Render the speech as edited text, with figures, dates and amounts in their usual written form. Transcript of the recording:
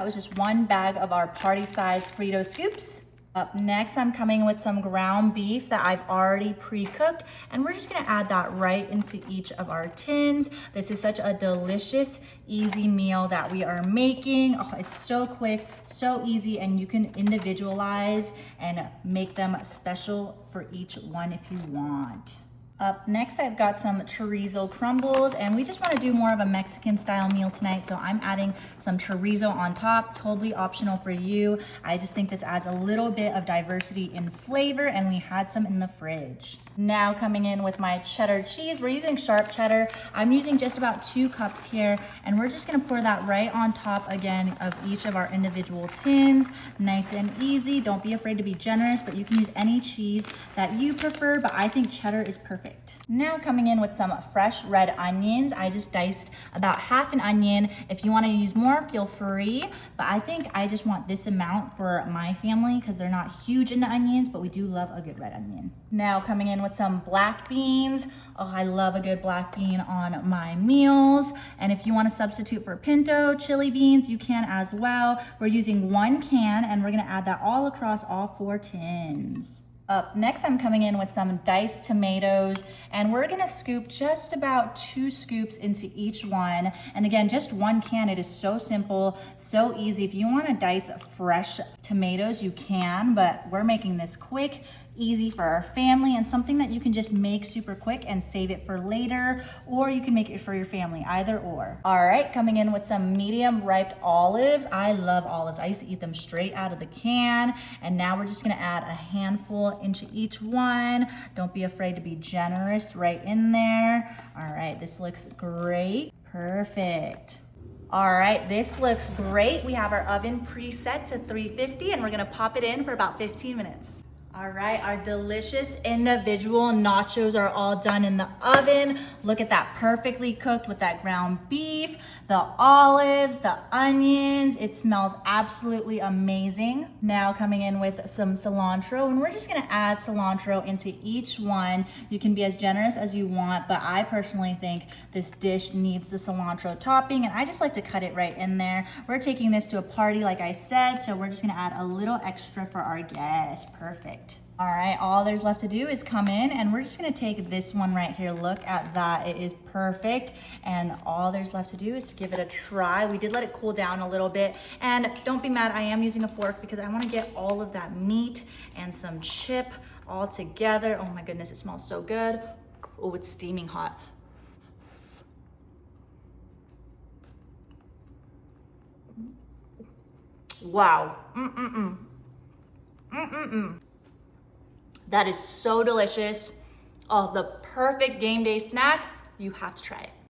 was just one bag of our party size Frito scoops. Up next, I'm coming with some ground beef that I've already pre-cooked, and we're just gonna add that right into each of our tins. This is such a delicious, easy meal that we are making. Oh, it's so quick, so easy, and you can individualize and make them special for each one if you want. Up next, I've got some chorizo crumbles, and we just want to do more of a Mexican style meal tonight, so I'm adding some chorizo on top, totally optional for you. I just think this adds a little bit of diversity in flavor, and we had some in the fridge. Now coming in with my cheddar cheese, we're using sharp cheddar. I'm using just about 2 cups here, and we're just gonna pour that right on top again of each of our individual tins. Nice and easy. Don't be afraid to be generous, but you can use any cheese that you prefer, but I think cheddar is perfect. Now coming in with some fresh red onions. I just diced about half an onion. If you want to use more, feel free, but I think I just want this amount for my family because they're not huge into onions, but we do love a good red onion. Now coming in with some black beans. Oh, I love a good black bean on my meals. And if you want to substitute for pinto chili beans, you can as well. We're using 1 can, and we're going to add that all across all 4 tins. Up next, I'm coming in with some diced tomatoes, and we're gonna scoop just about 2 scoops into each one. And again, just 1 can. It is so simple, so easy. If you wanna dice fresh tomatoes, you can, but we're making this quick, easy for our family, and something that you can just make super quick and save it for later, or you can make it for your family, either or. All right, coming in with some medium ripe olives. I love olives. I used to eat them straight out of the can, and now we're just gonna add a handful into each one. Don't be afraid to be generous right in there. All right, this looks great. Perfect. All right, this looks great. We have our oven preset to 350, and we're gonna pop it in for about 15 minutes. All right, our delicious individual nachos are all done in the oven. Look at that, perfectly cooked with that ground beef, the olives, the onions. It smells absolutely amazing. Now coming in with some cilantro, and we're just gonna add cilantro into each one. You can be as generous as you want, but I personally think this dish needs the cilantro topping, and I just like to cut it right in there. We're taking this to a party, like I said, so we're just gonna add a little extra for our guests. Perfect. All right, all there's left to do is come in, and we're just gonna take this one right here. Look at that, it is perfect. And all there's left to do is to give it a try. We did let it cool down a little bit, and don't be mad, I am using a fork because I wanna get all of that meat and some chip all together. Oh my goodness, it smells so good. Oh, it's steaming hot. Wow, That is so delicious. Oh, the perfect game day snack. You have to try it.